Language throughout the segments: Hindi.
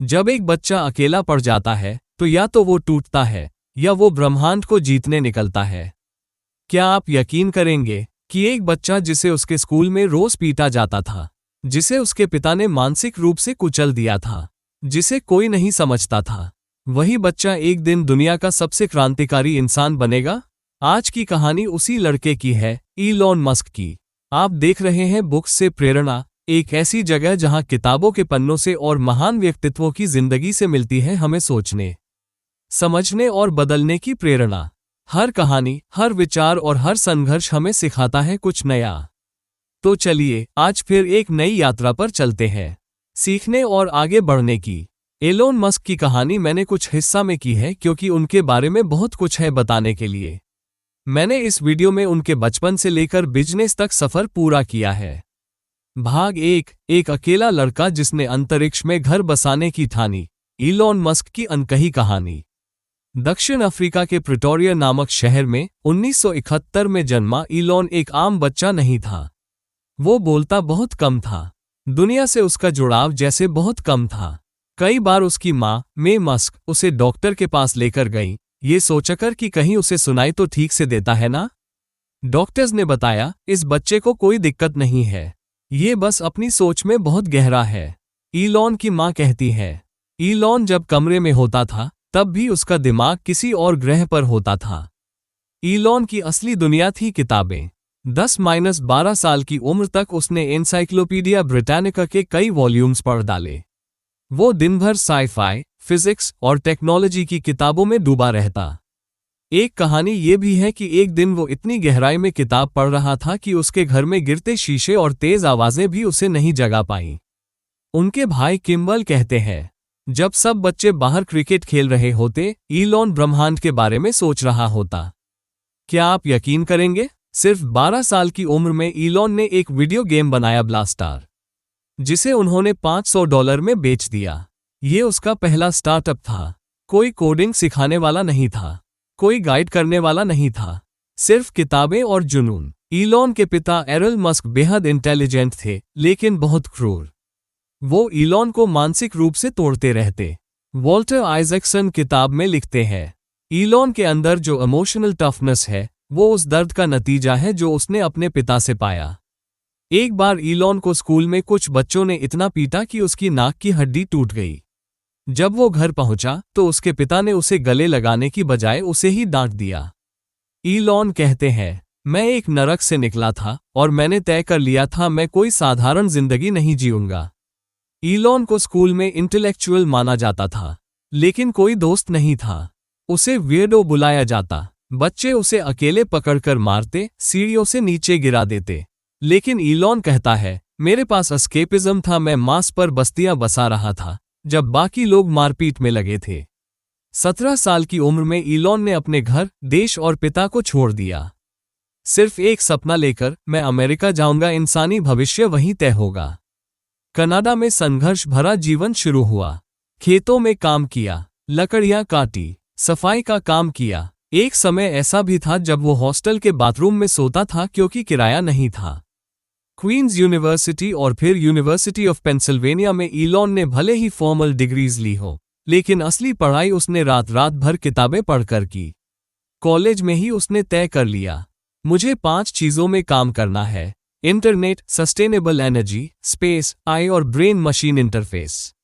जब एक बच्चा अकेला पड़ जाता है तो या तो वो टूटता है या वो ब्रह्मांड को जीतने निकलता है। क्या आप यकीन करेंगे कि एक बच्चा जिसे उसके स्कूल में रोज पीटा जाता था, जिसे उसके पिता ने मानसिक रूप से कुचल दिया था, जिसे कोई नहीं समझता था, वही बच्चा एक दिन दुनिया का सबसे क्रांतिकारी इंसान बनेगा? आज की कहानी उसी लड़के की है, इलॉन मस्क की। आप देख रहे हैं बुक्स से प्रेरणा, एक ऐसी जगह जहां किताबों के पन्नों से और महान व्यक्तित्वों की जिंदगी से मिलती है हमें सोचने, समझने और बदलने की प्रेरणा। हर कहानी, हर विचार और हर संघर्ष हमें सिखाता है कुछ नया। तो चलिए आज फिर एक नई यात्रा पर चलते हैं, सीखने और आगे बढ़ने की। एलोन मस्क की कहानी मैंने कुछ हिस्सा में की है क्योंकि उनके बारे में बहुत कुछ है बताने के लिए। मैंने इस वीडियो में उनके बचपन से लेकर बिजनेस तक सफर पूरा किया है। भाग 1, एक अकेला लड़का जिसने अंतरिक्ष में घर बसाने की ठानी। इलॉन मस्क की अनकही कहानी। दक्षिण अफ्रीका के प्रिटोरिया नामक शहर में 1971 में जन्मा इलॉन एक आम बच्चा नहीं था। वो बोलता बहुत कम था। दुनिया से उसका जुड़ाव जैसे बहुत कम था। कई बार उसकी माँ मे मस्क उसे डॉक्टर के पास लेकर गई, ये सोचकर कि कहीं उसे सुनाई तो ठीक से देता है ना। डॉक्टर्स ने बताया इस बच्चे को कोई दिक्कत नहीं है, ये बस अपनी सोच में बहुत गहरा है। इलॉन की माँ कहती है इलॉन जब कमरे में होता था तब भी उसका दिमाग किसी और ग्रह पर होता था। इलॉन की असली दुनिया थी किताबें। 10-12 साल की उम्र तक उसने एनसाइक्लोपीडिया ब्रिटानिका के कई वॉल्यूम्स पढ़ डाले। वो दिन भर साइ-फाई, फिजिक्स और टेक्नोलॉजी की किताबों में डूबा रहता। एक कहानी ये भी है कि एक दिन वो इतनी गहराई में किताब पढ़ रहा था कि उसके घर में गिरते शीशे और तेज आवाजें भी उसे नहीं जगा पाईं। उनके भाई किम्बल कहते हैं जब सब बच्चे बाहर क्रिकेट खेल रहे होते, इलॉन ब्रह्मांड के बारे में सोच रहा होता। क्या आप यकीन करेंगे, सिर्फ 12 साल की उम्र में इलॉन ने एक वीडियो गेम बनाया ब्लास्टार, जिसे उन्होंने $500 में बेच दिया। ये उसका पहला स्टार्टअप था। कोई कोडिंग सिखाने वाला नहीं था, कोई गाइड करने वाला नहीं था, सिर्फ किताबें और जुनून। इलॉन के पिता एरल मस्क बेहद इंटेलिजेंट थे लेकिन बहुत क्रूर। वो इलॉन को मानसिक रूप से तोड़ते रहते। वॉल्टर आइजैक्सन किताब में लिखते हैं इलॉन के अंदर जो इमोशनल टफनेस है वो उस दर्द का नतीजा है जो उसने अपने पिता से पाया। एक बार इलॉन को स्कूल में कुछ बच्चों ने इतना पीटा कि उसकी नाक की हड्डी टूट गई। जब वो घर पहुंचा तो उसके पिता ने उसे गले लगाने की बजाय उसे ही डांट दिया। इलॉन कहते हैं मैं एक नरक से निकला था और मैंने तय कर लिया था मैं कोई साधारण जिंदगी नहीं जीऊंगा। इलॉन को स्कूल में इंटेलेक्चुअल माना जाता था, लेकिन कोई दोस्त नहीं था। उसे वियर्डो बुलाया जाता। बच्चे उसे अकेले पकड़कर मारते, सीढ़ियों से नीचे गिरा देते। लेकिन इलॉन कहता है मेरे पास एस्केपिज्म था, मैं मार्स पर बस्तियां बसा रहा था जब बाकी लोग मारपीट में लगे थे। 17 साल की उम्र में इलॉन ने अपने घर, देश और पिता को छोड़ दिया। सिर्फ एक सपना लेकर, मैं अमेरिका जाऊंगा, इंसानी भविष्य वहीं तय होगा। कनाडा में संघर्ष भरा जीवन शुरू हुआ। खेतों में काम किया, लकड़ियां काटी, सफाई का काम किया। एक समय ऐसा भी था जब वो हॉस्टल के बाथरूम में सोता था क्योंकि किराया नहीं था। क्वींस यूनिवर्सिटी और फिर यूनिवर्सिटी ऑफ पेंसिल्वेनिया में इलॉन ने भले ही फॉर्मल डिग्रीज ली हो, लेकिन असली पढ़ाई उसने रात रात भर किताबें पढ़कर की। कॉलेज में ही उसने तय कर लिया मुझे 5 चीजों में काम करना है: इंटरनेट, सस्टेनेबल एनर्जी, स्पेस, आई और ब्रेन मशीन इंटरफेस।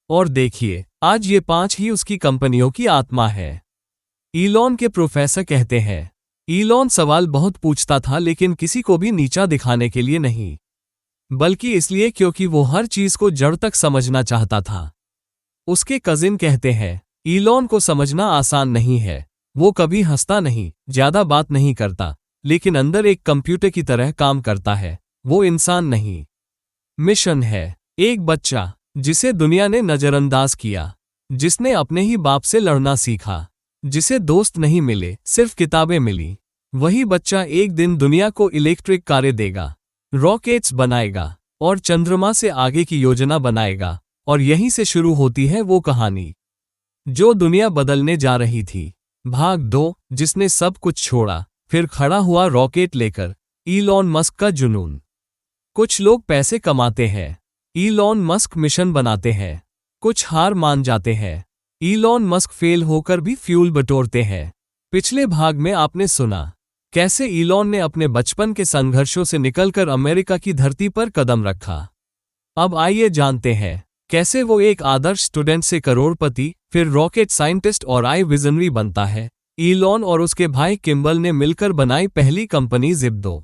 और देखिए आज ये 5 ही उसकी कंपनियों की आत्मा है। इलॉन के प्रोफेसर कहते हैं इलॉन सवाल बहुत पूछता था लेकिन किसी को भी नीचा दिखाने के लिए नहीं, बल्कि इसलिए क्योंकि वो हर चीज को जड़ तक समझना चाहता था। उसके कजिन कहते हैं इलॉन को समझना आसान नहीं है। वो कभी हंसता नहीं, ज्यादा बात नहीं करता, लेकिन अंदर एक कंप्यूटर की तरह काम करता है। वो इंसान नहीं, मिशन है। एक बच्चा जिसे दुनिया ने नजरअंदाज किया, जिसने अपने ही बाप से लड़ना सीखा, जिसे दोस्त नहीं मिले, सिर्फ किताबें मिली, वही बच्चा एक दिन दुनिया को इलेक्ट्रिक कारें देगा, रॉकेट्स बनाएगा और चंद्रमा से आगे की योजना बनाएगा। और यहीं से शुरू होती है वो कहानी जो दुनिया बदलने जा रही थी। भाग 2, जिसने सब कुछ छोड़ा, फिर खड़ा हुआ रॉकेट लेकर। इलॉन मस्क का जुनून। कुछ लोग पैसे कमाते हैं, इलॉन मस्क मिशन बनाते हैं। कुछ हार मान जाते हैं। इलॉन मस्क फेल होकर भी फ्यूल बटोरते हैं। पिछले भाग में आपने सुना कैसे इलॉन ने अपने बचपन के संघर्षों से निकलकर अमेरिका की धरती पर कदम रखा। अब आइए जानते हैं कैसे वो एक आदर्श स्टूडेंट से करोड़पति, फिर रॉकेट साइंटिस्ट और विजनरी बनता है। इलॉन और उसके भाई किम्बल ने मिलकर बनाई पहली कंपनी ज़िप्पो।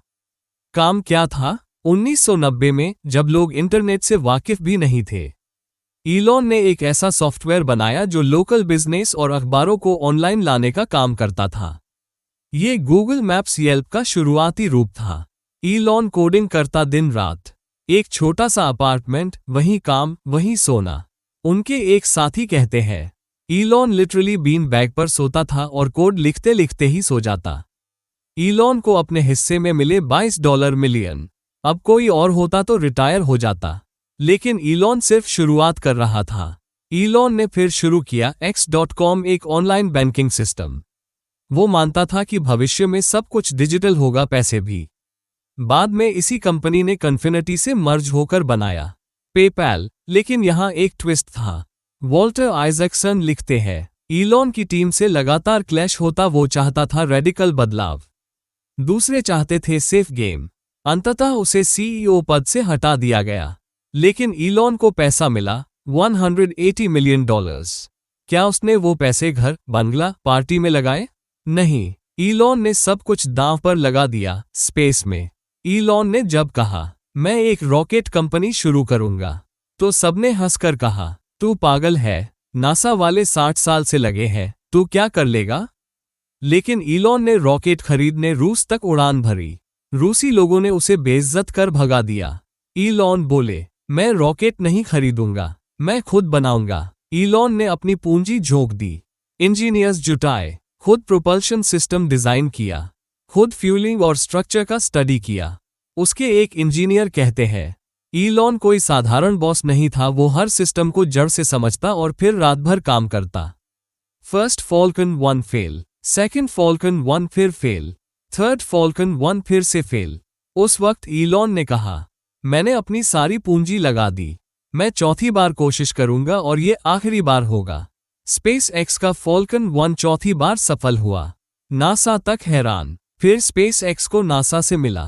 काम क्या था? 1990 में, जब लोग इंटरनेट से वाकिफ भी नहीं थे, इलॉन ने एक ऐसा सॉफ्टवेयर बनाया जो लोकल बिजनेस और अखबारों को ऑनलाइन लाने का काम करता था। ये गूगल मैप्स येल्प का शुरुआती रूप था। इलॉन कोडिंग करता दिन रात। एक छोटा सा अपार्टमेंट, वहीं काम, वहीं सोना। उनके एक साथी कहते हैं इलॉन लिटरली बीन बैग पर सोता था और कोड लिखते लिखते ही सो जाता। इलॉन को अपने हिस्से में मिले $22 मिलियन। अब कोई और होता तो रिटायर हो जाता, लेकिन इलॉन सिर्फ शुरुआत कर रहा था। इलॉन ने फिर शुरू किया X.com, एक ऑनलाइन बैंकिंग सिस्टम। वो मानता था कि भविष्य में सब कुछ डिजिटल होगा, पैसे भी। बाद में इसी कंपनी ने कन्फिनिटी से मर्ज होकर बनाया पेपैल। लेकिन यहाँ एक ट्विस्ट था। वॉल्टर आइजैक्सन लिखते हैं इलॉन की टीम से लगातार क्लैश होता। वो चाहता था रेडिकल बदलाव, दूसरे चाहते थे सेफ गेम। अंततः उसे सीईओ पद से हटा दिया गया। लेकिन इलॉन को पैसा मिला, $180 मिलियन। क्या उसने वो पैसे घर, बंगला, पार्टी में लगाए? नहीं, इलॉन ने सब कुछ दांव पर लगा दिया। स्पेस में इलॉन ने जब कहा मैं एक रॉकेट कंपनी शुरू करूंगा, तो सबने हंसकर कहा तू पागल है, नासा वाले 60 साल से लगे हैं, तू क्या कर लेगा? लेकिन इलॉन ने रॉकेट खरीदने रूस तक उड़ान भरी। रूसी लोगों ने उसे बेइज्जत कर भगा दिया। इलॉन बोले मैं रॉकेट नहीं खरीदूंगा, मैं खुद बनाऊंगा। इलॉन ने अपनी पूंजी झोंक दी, इंजीनियर्स जुटाए, खुद प्रोपल्शन सिस्टम डिजाइन किया, खुद फ्यूलिंग और स्ट्रक्चर का स्टडी किया। उसके एक इंजीनियर कहते हैं इलॉन कोई साधारण बॉस नहीं था, वो हर सिस्टम को जड़ से समझता और फिर रात भर काम करता। First Falcon 1 fail, second Falcon 1 फिर फेल, थर्ड फॉल्कन 1 फिर से फेल। उस वक्त इलॉन ने कहा मैंने अपनी सारी पूंजी लगा दी, मैं चौथी बार कोशिश करूंगा और ये आखिरी बार होगा। स्पेस एक्स का फॉल्कन 1 चौथी बार सफल हुआ। नासा तक हैरान। फिर स्पेस एक्स को नासा से मिला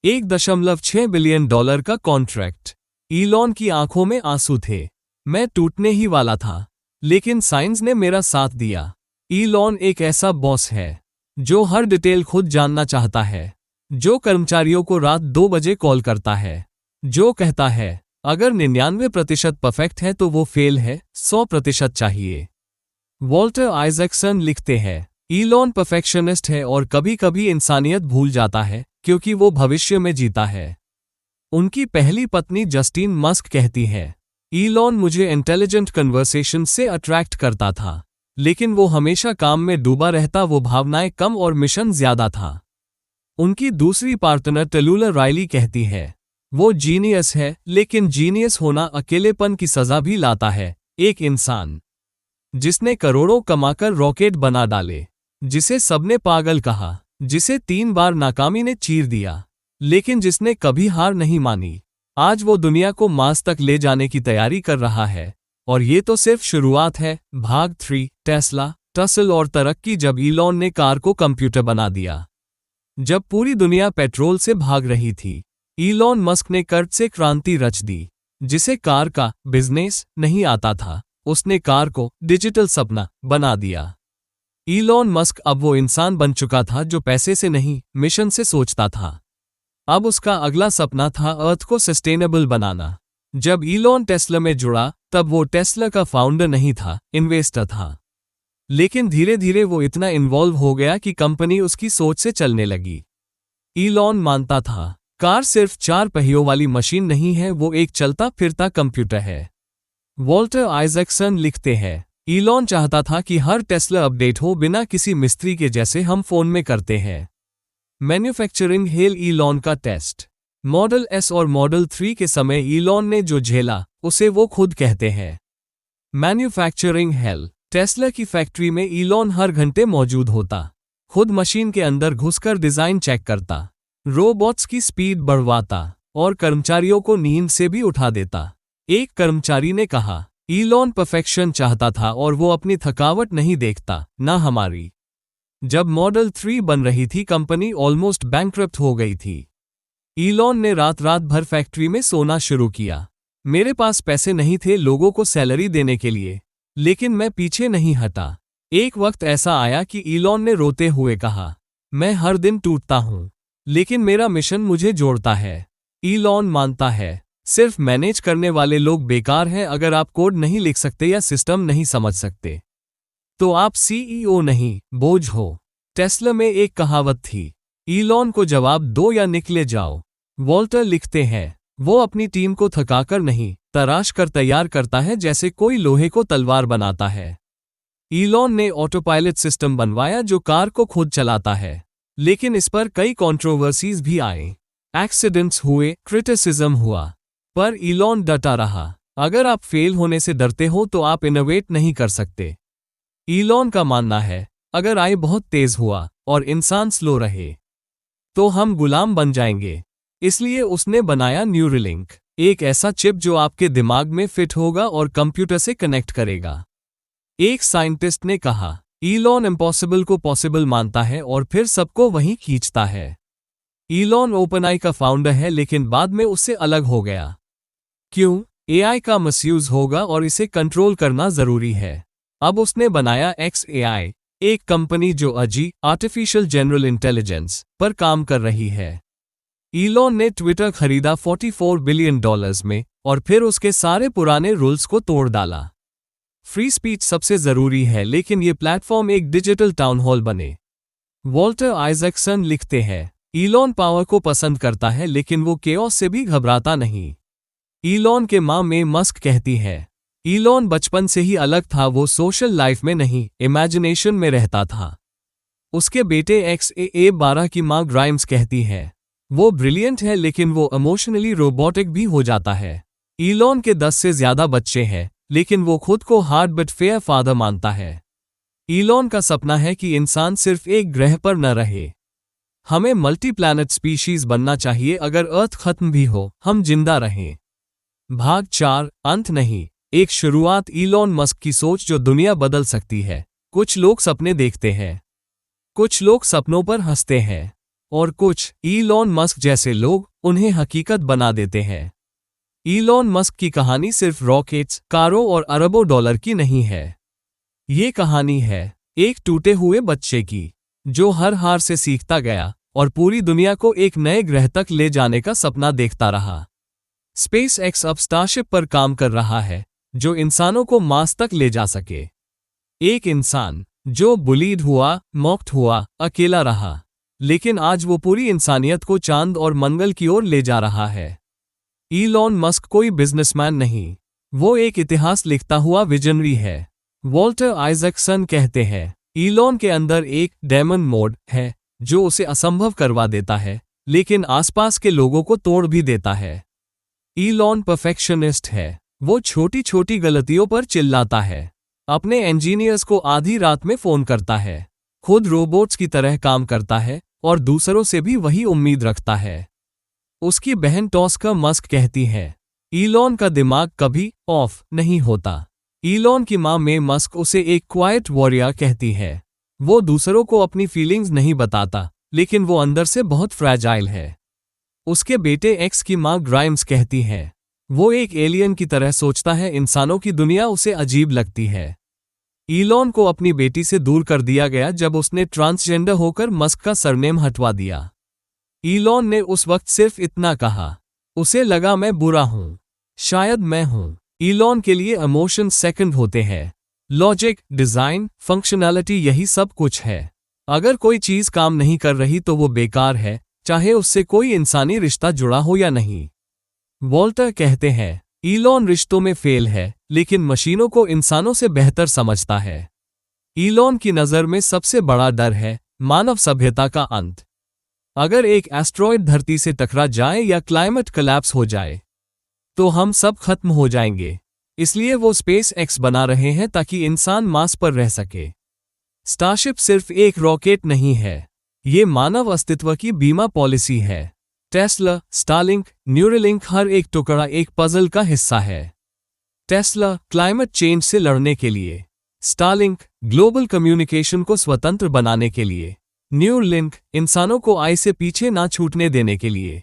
$1.6 बिलियन का कॉन्ट्रैक्ट। इलॉन की आंखों में आंसू थे। मैं टूटने ही वाला था, लेकिन साइंस ने मेरा साथ दिया। इलॉन एक ऐसा बॉस है जो हर डिटेल खुद जानना चाहता है, जो कर्मचारियों को रात 2 बजे कॉल करता है, जो कहता है अगर 99% परफेक्ट है तो वो फेल है, 100% चाहिए। वॉल्टर आइजैक्सन लिखते हैं इलॉन परफेक्शनिस्ट है और कभी कभी इंसानियत भूल जाता है, क्योंकि वो भविष्य में जीता है। उनकी पहली पत्नी जस्टिन मस्क कहती है इलॉन मुझे इंटेलिजेंट कन्वर्सेशन से अट्रैक्ट करता था, लेकिन वो हमेशा काम में डूबा रहता, वो भावनाएं कम और मिशन ज्यादा था। उनकी दूसरी पार्टनर टलूला राइली कहती है वो जीनियस है, लेकिन जीनियस होना अकेलेपन की सजा भी लाता है। एक इंसान जिसने करोड़ों कमाकर रॉकेट बना डाले, जिसे सबने पागल कहा, जिसे 3 बार नाकामी ने चीर दिया, लेकिन जिसने कभी हार नहीं मानी, आज वो दुनिया को मार्स तक ले जाने की तैयारी कर रहा है। और ये तो सिर्फ शुरुआत है। भाग 3, टेस्ला, टसल और तरक्की। जब इलॉन ने कार को कंप्यूटर बना दिया, जब पूरी दुनिया पेट्रोल से भाग रही थी, इलॉन मस्क ने कर्ज से क्रांति रच दी। जिसे कार का बिजनेस नहीं आता था, उसने कार को डिजिटल सपना बना दिया। इलॉन मस्क अब वो इंसान बन चुका था जो पैसे से नहीं, मिशन से सोचता था। अब उसका अगला सपना था अर्थ को सस्टेनेबल बनाना। जब इलॉन टेस्ला में जुड़ा, तब वो टेस्ला का फाउंडर नहीं था, इन्वेस्टर था। लेकिन धीरे धीरे वो इतना इन्वॉल्व हो गया कि कंपनी उसकी सोच से चलने लगी। इलॉन मानता था कार सिर्फ 4 पहियों वाली मशीन नहीं है, वो एक चलता फिरता कंप्यूटर है। वॉल्टर आइजैक्सन लिखते हैं इलॉन चाहता था कि हर टेस्ला अपडेट हो बिना किसी मिस्त्री के, जैसे हम फोन में करते हैं। Manufacturing hello. इलॉन का टेस्ट मॉडल एस और मॉडल 3 के समय इलॉन ने जो झेला, उसे वो खुद कहते हैं मैन्युफैक्चरिंग हेल। टेस्ला की फैक्ट्री में इलॉन हर घंटे मौजूद होता, खुद मशीन के अंदर घुसकर डिजाइन चेक करता, रोबोट्स की स्पीड बढ़वाता और कर्मचारियों को नींद से भी उठा देता। एक कर्मचारी ने कहा ईलॉन परफेक्शन चाहता था और वो अपनी थकावट नहीं देखता, ना हमारी। जब मॉडल 3 बन रही थी, कंपनी ऑलमोस्ट बैंकरप्ट हो गई थी। ईलॉन ने रात रात भर फैक्ट्री में सोना शुरू किया। मेरे पास पैसे नहीं थे लोगों को सैलरी देने के लिए, लेकिन मैं पीछे नहीं हटा। एक वक्त ऐसा आया कि ईलॉन ने रोते हुए कहा, मैं हर दिन टूटता हूं, लेकिन मेरा मिशन मुझे जोड़ता है। ईलॉन मानता है, सिर्फ मैनेज करने वाले लोग बेकार हैं। अगर आप कोड नहीं लिख सकते या सिस्टम नहीं समझ सकते, तो आप सीईओ नहीं, बोझ हो। टेस्ला में एक कहावत थी, ईलॉन को जवाब दो या निकले जाओ। वॉल्टर लिखते हैं, वो अपनी टीम को थकाकर नहीं, तराश कर तैयार करता है, जैसे कोई लोहे को तलवार बनाता है। ईलॉन ने ऑटोपायलट सिस्टम बनवाया जो कार को खुद चलाता है, लेकिन इस पर कई कंट्रोवर्सीज भी आए। एक्सीडेंट्स हुए, क्रिटिसिज्म हुआ, पर ईलॉन डटा रहा। अगर आप फेल होने से डरते हो तो आप इनोवेट नहीं कर सकते। ईलॉन का मानना है, अगर आई बहुत तेज हुआ और इंसान स्लो रहे, तो हम गुलाम बन जाएंगे। इसलिए उसने बनाया न्यूरलिंक, एक ऐसा चिप जो आपके दिमाग में फिट होगा और कंप्यूटर से कनेक्ट करेगा। एक साइंटिस्ट ने कहा, ईलॉन इम्पॉसिबल को पॉसिबल मानता है और फिर सबको वहीं खींचता है। ईलॉन ओपनआई का फाउंडर है, लेकिन बाद में उससे अलग हो गया। क्यों? एआई का मिसयूज होगा और इसे कंट्रोल करना जरूरी है। अब उसने बनाया XAI, एक कंपनी जो अजी आर्टिफिशियल जनरल इंटेलिजेंस पर काम कर रही है। ईलॉन ने ट्विटर खरीदा $44 बिलियन में और फिर उसके सारे पुराने रूल्स को तोड़ डाला। फ्री स्पीच सबसे जरूरी है, लेकिन ये प्लेटफॉर्म एक डिजिटल टाउन हॉल बने। वॉल्टर आइजैक्सन लिखते हैं, ईलॉन पावर को पसंद करता है, लेकिन वो केओस से भी घबराता नहीं। ईलॉन के मां मे मस्क कहती है, ईलॉन बचपन से ही अलग था, वो सोशल लाइफ में नहीं, इमेजिनेशन में रहता था। उसके बेटे XAA12 की मां ग्राइम्स कहती है, वो ब्रिलियंट है, लेकिन वो इमोशनली रोबोटिक भी हो जाता है। ईलॉन के 10 से ज्यादा बच्चे हैं, लेकिन वो खुद को हार्ड बट फेयर फादर मानता है। ईलॉन का सपना है कि इंसान सिर्फ एक ग्रह पर न रहे। हमें मल्टी प्लैनेट स्पीशीज बनना चाहिए, अगर अर्थ खत्म भी हो, हम जिंदा रहें। भाग 4, अंत नहीं, एक शुरुआत। ईलॉन मस्क की सोच जो दुनिया बदल सकती है। कुछ लोग सपने देखते हैं, कुछ लोग सपनों पर हंसते हैं, और कुछ ईलॉन मस्क जैसे लोग उन्हें हकीकत बना देते हैं। ईलॉन मस्क की कहानी सिर्फ रॉकेट्स, कारों और अरबों डॉलर की नहीं है। ये कहानी है एक टूटे हुए बच्चे की, जो हर हार से सीखता गया और पूरी दुनिया को एक नए ग्रह तक ले जाने का सपना देखता रहा। SpaceX अब स्टारशिप पर काम कर रहा है, जो इंसानों को मार्स तक ले जा सके। एक इंसान जो बुलीड हुआ, मॉक्ड हुआ, अकेला रहा, लेकिन आज वो पूरी इंसानियत को चांद और मंगल की ओर ले जा रहा है। ईलॉन मस्क कोई बिजनेसमैन नहीं, वो एक इतिहास लिखता हुआ विजनरी है। वॉल्टर आइजैक्सन कहते हैं, ईलॉन के अंदर एक डेमन मोड है जो उसे असंभव करवा देता है, लेकिन आसपास के लोगों को तोड़ भी देता है। ईलॉन परफेक्शनिस्ट है, वो छोटी छोटी गलतियों पर चिल्लाता है, अपने इंजीनियर्स को आधी रात में फोन करता है, खुद रोबोट्स की तरह काम करता है और दूसरों से भी वही उम्मीद रखता है। उसकी बहन टॉस्का मस्क कहती है, ईलॉन का दिमाग कभी ऑफ नहीं होता। ईलॉन की मां मे मस्क उसे एक क्वाइट वॉरियर कहती है। वो दूसरों को अपनी फीलिंग्स नहीं बताता, लेकिन वो अंदर से बहुत फ्रैजाइल है। उसके बेटे एक्स की मां ग्राइम्स कहती है, वो एक एलियन की तरह सोचता है, इंसानों की दुनिया उसे अजीब लगती है। ईलॉन को अपनी बेटी से दूर कर दिया गया जब उसने ट्रांसजेंडर होकर मस्क का सरनेम हटवा दिया। ईलॉन ने उस वक्त सिर्फ इतना कहा, उसे लगा मैं बुरा हूं, शायद मैं हूं। ईलॉन के लिए इमोशन सेकंड होते हैं, लॉजिक, डिजाइन, फंक्शनैलिटी, यही सब कुछ है। अगर कोई चीज काम नहीं कर रही तो वो बेकार है, चाहे उससे कोई इंसानी रिश्ता जुड़ा हो या नहीं। वॉल्टर कहते हैं, ईलॉन रिश्तों में फेल है, लेकिन मशीनों को इंसानों से बेहतर समझता है। ईलॉन की नज़र में सबसे बड़ा डर है मानव सभ्यता का अंत। अगर एक एस्ट्रॉयड धरती से टकरा जाए या क्लाइमेट कोलैप्स हो जाए, तो हम सब खत्म हो जाएंगे। इसलिए वो SpaceX बना रहे हैं ताकि इंसान मार्स पर रह सके। स्टारशिप सिर्फ एक रॉकेट नहीं है, ये मानव अस्तित्व की बीमा पॉलिसी है। टेस्ला, स्टारलिंक, न्यूरलिंक, हर एक टुकड़ा एक पजल का हिस्सा है। टेस्ला क्लाइमेट चेंज से लड़ने के लिए, स्टारलिंक ग्लोबल कम्युनिकेशन को स्वतंत्र बनाने के लिए, न्यूरलिंक इंसानों को आई से पीछे ना छूटने देने के लिए,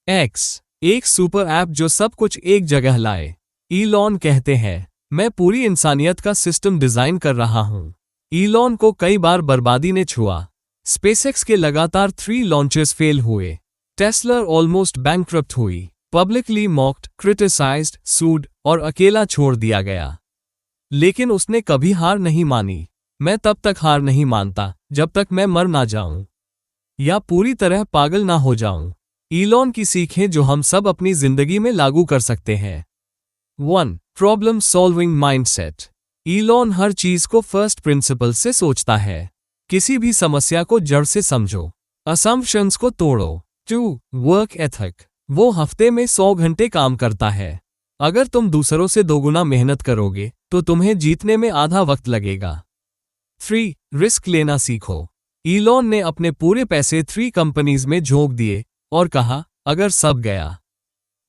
एक्स एक सुपर ऐप जो सब कुछ एक जगह लाए। ईलॉन कहते हैं, मैं पूरी इंसानियत का सिस्टम डिजाइन कर रहा हूं। ईलॉन को कई बार बर्बादी ने छुआ। स्पेसएक्स के लगातार 3 लॉन्चेस फेल हुए। टेस्ला ऑलमोस्ट बैंकक्रप्ट हुई, पब्लिकली मॉक्ड, क्रिटिसाइज्ड, सूड और अकेला छोड़ दिया गया। लेकिन उसने कभी हार नहीं मानी। मैं तब तक हार नहीं मानता जब तक मैं मर ना जाऊं या पूरी तरह पागल ना हो जाऊं। ईलॉन की सीखें जो हम सब अपनी जिंदगी में लागू कर सकते हैं। 1. Problem solving mindset. ईलॉन हर चीज को फर्स्ट प्रिंसिपल से सोचता है। किसी भी समस्या को जड़ से समझो, असम्पशंस को तोड़ो। 2. Work ethic. वो हफ्ते में 100 घंटे काम करता है। अगर तुम दूसरों से दोगुना मेहनत करोगे तो तुम्हें जीतने में आधा वक्त लगेगा। 3. रिस्क लेना सीखो। ईलॉन ने अपने पूरे पैसे 3 कंपनीज में झोंक दिए और कहा, अगर सब गया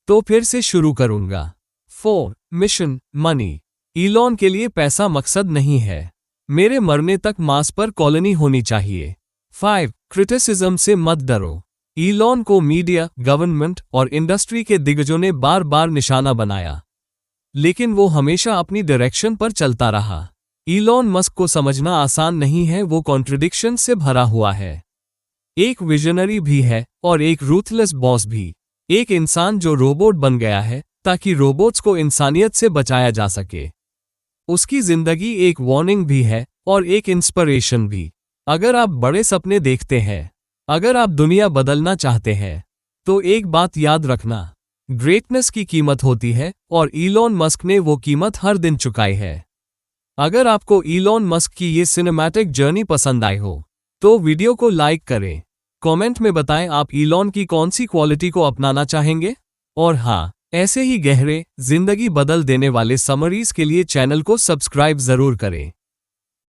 तो फिर से शुरू करूंगा। 4. Mission money. ईलॉन के लिए पैसा मकसद नहीं है। मेरे मरने तक मार्स पर कॉलोनी होनी चाहिए। 5. क्रिटिसिज्म से मत डरो। ईलॉन को मीडिया, गवर्नमेंट और इंडस्ट्री के दिग्गजों ने बार बार निशाना बनाया, लेकिन वो हमेशा अपनी डायरेक्शन पर चलता रहा। ईलॉन मस्क को समझना आसान नहीं है, वो कॉन्ट्रडिक्शन से भरा हुआ है। एक विजनरी भी है और एक रूथलेस बॉस भी। एक इंसान जो रोबोट बन गया है ताकि रोबोट्स को इंसानियत से बचाया जा सके। उसकी जिंदगी एक वार्निंग भी है और एक इंस्पिरेशन भी। अगर आप बड़े सपने देखते हैं, अगर आप दुनिया बदलना चाहते हैं, तो एक बात याद रखना, ग्रेटनेस की कीमत होती है और ईलॉन मस्क ने वो कीमत हर दिन चुकाई है। अगर आपको ईलॉन मस्क की ये सिनेमैटिक जर्नी पसंद आई हो तो वीडियो को लाइक करें। कमेंट में बताएं आप ईलॉन की कौन सी क्वालिटी को अपनाना चाहेंगे। और हाँ, ऐसे ही गहरे, जिंदगी बदल देने वाले समरीज के लिए चैनल को सब्सक्राइब जरूर करें।